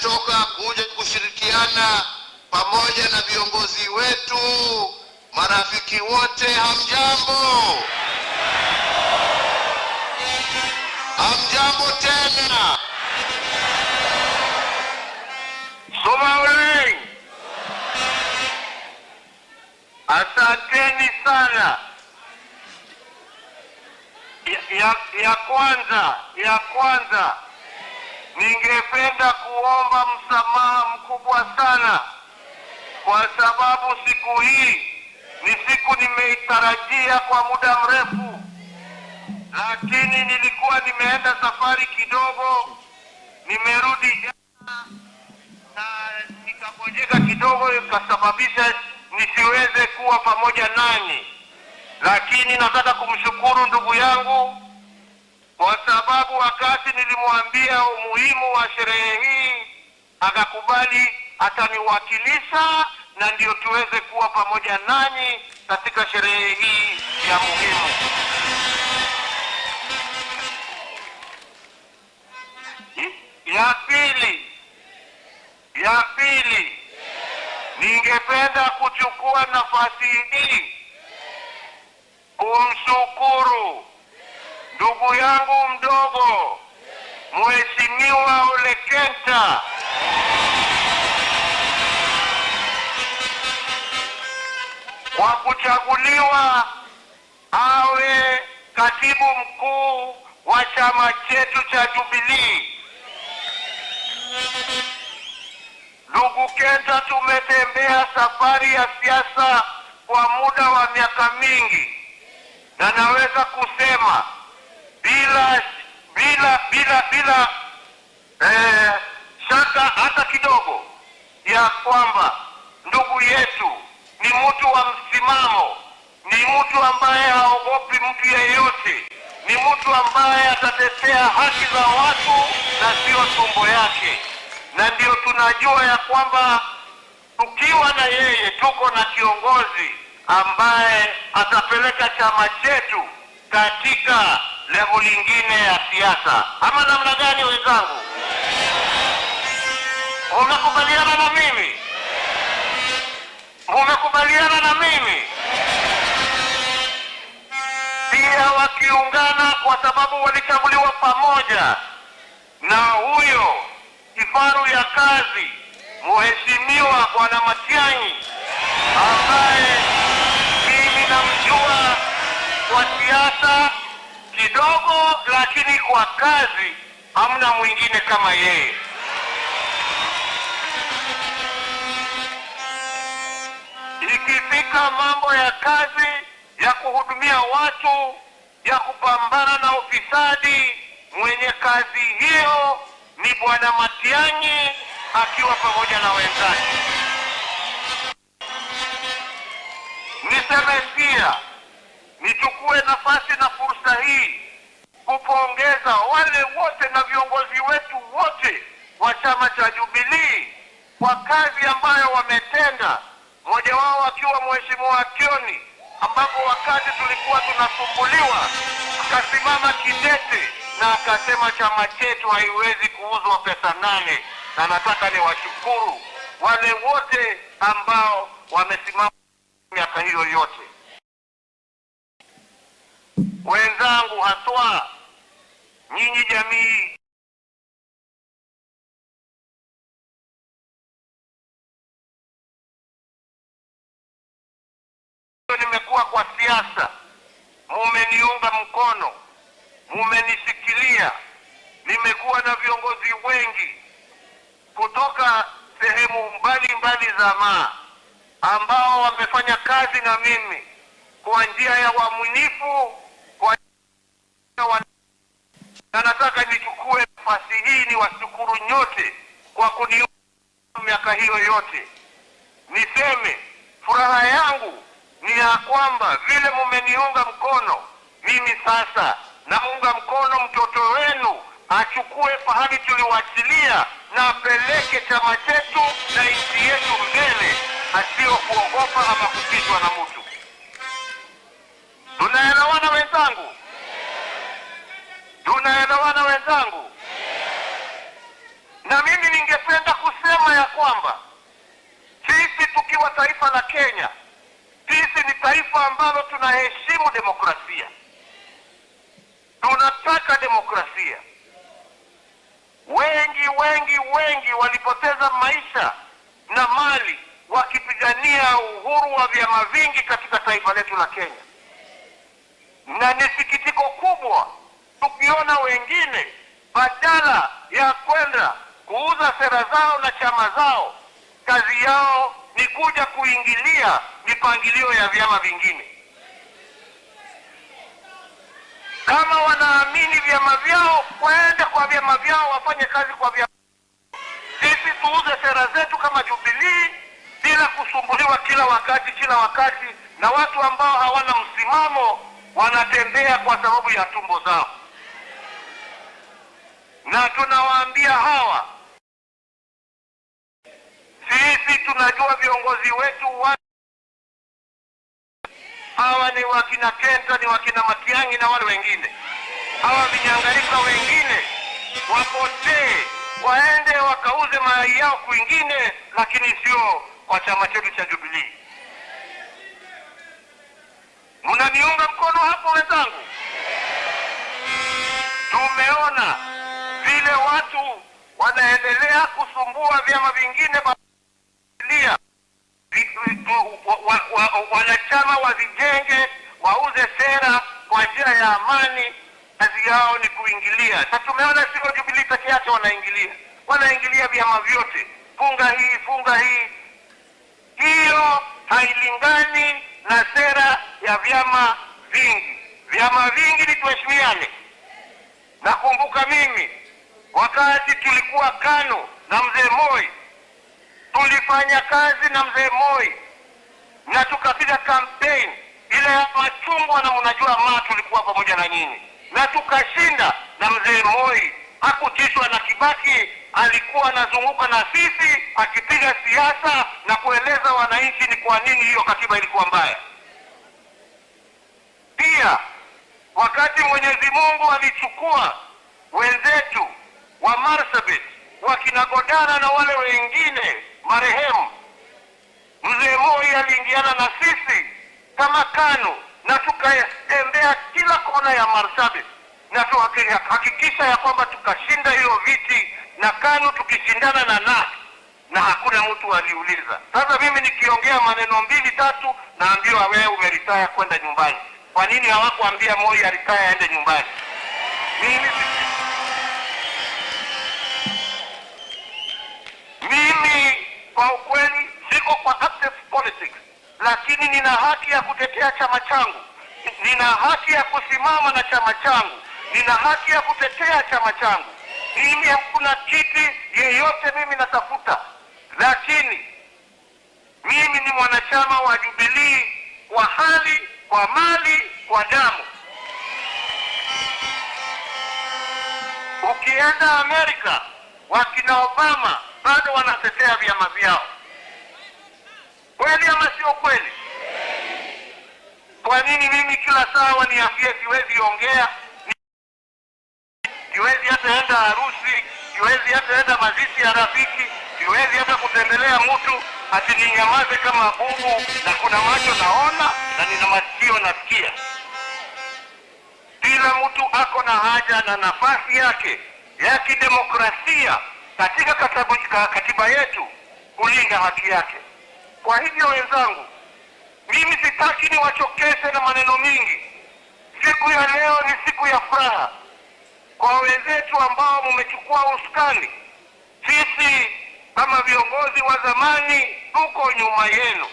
tumetoka kuja kushirikiana pamoja na viongozi wetu, marafiki wote. Hamjambo? Hamjambo tena? Somauleng, asanteni sana. Ya kwanza ningependa kuomba msamaha mkubwa sana, kwa sababu siku hii ni siku nimeitarajia kwa muda mrefu, lakini nilikuwa nimeenda safari kidogo, nimerudi jana na nikagojeka kidogo, ikasababisha nisiweze kuwa pamoja nanyi. Lakini nataka kumshukuru ndugu yangu kwa sababu wakati nilimwambia umuhimu wa sherehe hii akakubali ataniwakilisha, na ndio tuweze kuwa pamoja nanyi katika sherehe hii ya muhimu. Ya pili, ningependa kuchukua nafasi hii kumshukuru ndugu yangu mdogo Mheshimiwa Ole Kenta kwa kuchaguliwa awe katibu mkuu wa chama chetu cha Jubilee. Ndugu Kenta, tumetembea safari ya siasa kwa muda wa miaka mingi, na naweza kusema bila shaka hata kidogo ya kwamba ndugu yetu ni mtu wa msimamo, ni mtu ambaye haogopi mtu yeyote, ni mtu ambaye atatetea haki za watu na sio tumbo yake. Na ndio tunajua ya kwamba tukiwa na yeye tuko na kiongozi ambaye atapeleka chama chetu katika level nyingine ya siasa. Ama namna gani wenzangu? Umekubaliana na mimi? Umekubaliana na mimi? Pia wakiungana, kwa sababu walichaguliwa pamoja na huyo kifaru ya kazi Mheshimiwa Bwana Matiang'i, ambaye mimi namjua kwa siasa kidogo, lakini kwa kazi hamna mwingine kama yeye. Ikifika mambo ya kazi ya kuhudumia watu, ya kupambana na ufisadi, mwenye kazi hiyo ni Bwana Matiang'i akiwa pamoja na wenzake. Niseme pia, nichukue nafasi na fursa hii kupongeza wale wote na viongozi wetu wote wa chama cha Jubilee kwa kazi ambayo wametenda, mmoja wao akiwa Mheshimiwa Kioni, ambapo wakati tulikuwa tunasumbuliwa akasimama kidete na akasema chama chetu haiwezi kuuzwa pesa 8. Na nataka niwashukuru wale wote ambao wamesimama miaka hiyo yote. Wenzangu, haswa nyinyi jamii nimekuwa kwa siasa, mumeniunga mkono, mumenisikilia. Nimekuwa na viongozi wengi kutoka sehemu mbalimbali za maa ambao wamefanya kazi na mimi kwa njia ya uaminifu, na nataka nichukue nafasi hii niwashukuru nyote kwa kuniunga miaka hiyo yote. Niseme furaha yangu ni ya kwamba vile mumeniunga mkono, mimi sasa naunga mkono mtoto wenu achukue pahali tuliwachilia na apeleke chama chetu na nchi yetu mbele, asio kuogopa ama kupitwa na mtu. Tunaelewana wenzangu? Tunaelewana wenzangu? Na mimi ningependa kwamba sisi tukiwa taifa la Kenya, sisi ni taifa ambalo tunaheshimu demokrasia, tunataka demokrasia. Wengi walipoteza maisha na mali wakipigania uhuru wa vyama vingi katika taifa letu la Kenya, na ni sikitiko kubwa tukiona wengine badala ya kwenda kuuza sera zao na chama zao, kazi yao ni kuja kuingilia mipangilio ya vyama vingine. Kama wanaamini vyama vyao, waende kwa vyama vyao, wafanye kazi kwa vyama. Sisi tuuze sera zetu kama Jubilee bila kusumbuliwa kila wakati na watu ambao hawana msimamo, wanatembea kwa sababu ya tumbo zao. Na tunawaambia hawa, sisi tunajua viongozi wetu hawa ni wakina Kenta, ni wakina Matiang'i na wale wengine. Hawa vinyangalika wengine wapotee, waende wakauze mayai yao kwingine, lakini sio kwa chama chetu cha Jubilee. Mnaniunga mkono hapo wenzangu? Tumeona vile watu wanaendelea kusumbua vyama vingine, wanachama wazijenge, wauze sera kwa njia ya amani. Kazi yao ni kuingilia. Na tumeona sio Jubilee peke yake wanaingilia vyama vyote, funga hii. Hiyo hailingani na sera ya vyama vingi. Vyama vingi ni tuheshimiane. Nakumbuka mimi wakati tulikuwa KANU na mzee Moi, tulifanya kazi na mzee Moi na tukapiga campaign ile ya machungwa, na mnajua tulikuwa pamoja na nyinyi, na tukashinda. Na mzee Moi hakutishwa na Kibaki, alikuwa anazunguka na sisi akipiga siasa na kueleza wananchi ni kwa nini hiyo katiba ilikuwa mbaya. Pia wakati Mwenyezi Mungu alichukua wenzetu wa Marsabit, wakina Godana na wale wengine marehemu, mzee Moi aliingiana na sisi kama KANU na tukatembea kila kona ya Marsabit na tuhakikisha ya kwamba tukashinda hiyo viti, na KANU tukishindana na hakuna mtu aliuliza. Sasa mimi nikiongea maneno 2-3 naambiwa wewe umeritaya kwenda nyumbani. Kwa nini hawakuambia Moi aritaya aende nyumbani? Mimi kwa ukweli siko kwa active politics, lakini nina haki ya kutetea chama changu, nina haki ya kusimama na chama changu, nina haki ya kutetea chama changu. Mimi hakuna kiti yeyote mimi natafuta, lakini mimi ni mwanachama wa Jubilee kwa hali, kwa mali, kwa damu. Ukienda Amerika, wakina Obama bado wanatetea vyama vyao. Kweli ama sio kweli? Kwa nini mimi kila saa waniambie siwezi ongea, siwezi hata enda harusi, siwezi hata enda mazishi ya rafiki, siwezi hata kutembelea mtu, ati ninyamaze kama bubu, na kuna macho naona na nina masikio nasikia? Kila mtu ako na haja na nafasi yake ya kidemokrasia katika katiba yetu kulinda haki yake. Kwa hivyo wenzangu, mimi sitaki niwachokeshe na maneno mingi. Siku ya leo ni siku ya furaha kwa wenzetu ambao mmechukua usukani. Sisi kama viongozi wa zamani tuko nyuma yenu,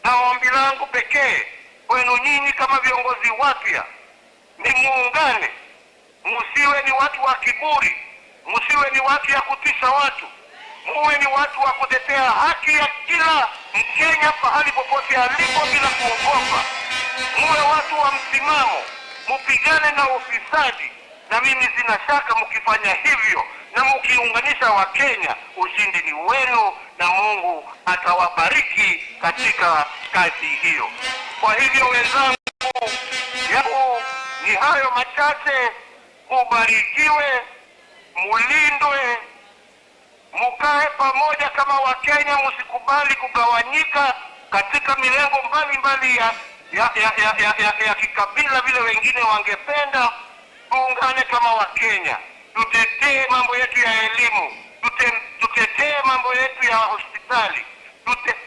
na ombi langu pekee kwenu nyinyi kama viongozi wapya ni muungane. Msiwe ni watu wa kiburi, msiwe ni watu ya kutisha watu, muwe ni watu wa kutetea haki ya kila Mkenya pahali popote alipo bila kuogopa. Muwe watu wa msimamo, mupigane na ufisadi, na mimi sina shaka mkifanya hivyo na mkiunganisha Wakenya, ushindi ni wenu na Mungu atawabariki katika kazi hiyo. Kwa hivyo wenzangu, yangu ni hayo machache. Mubarikiwe, mulindwe, Mukae pamoja kama Wakenya, msikubali kugawanyika katika milengo mbalimbali ya kikabila vile wengine wangependa. Tuungane kama Wakenya, tutetee mambo yetu ya elimu, tutetee mambo yetu ya hospitali,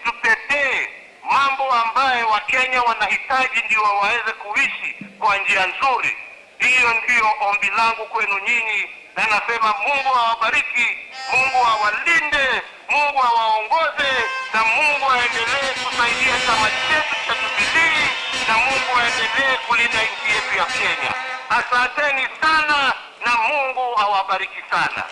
tutetee mambo ambayo Wakenya wanahitaji ndio waweze kuishi kwa njia nzuri. Hiyo ndio ombi langu kwenu nyinyi, na nasema Mungu awabariki, Mungu awalinde, Mungu awaongoze, na Mungu aendelee kusaidia chama chetu cha Jubilee, na Mungu aendelee kulinda nchi yetu ya Kenya. Asanteni sana na Mungu awabariki sana.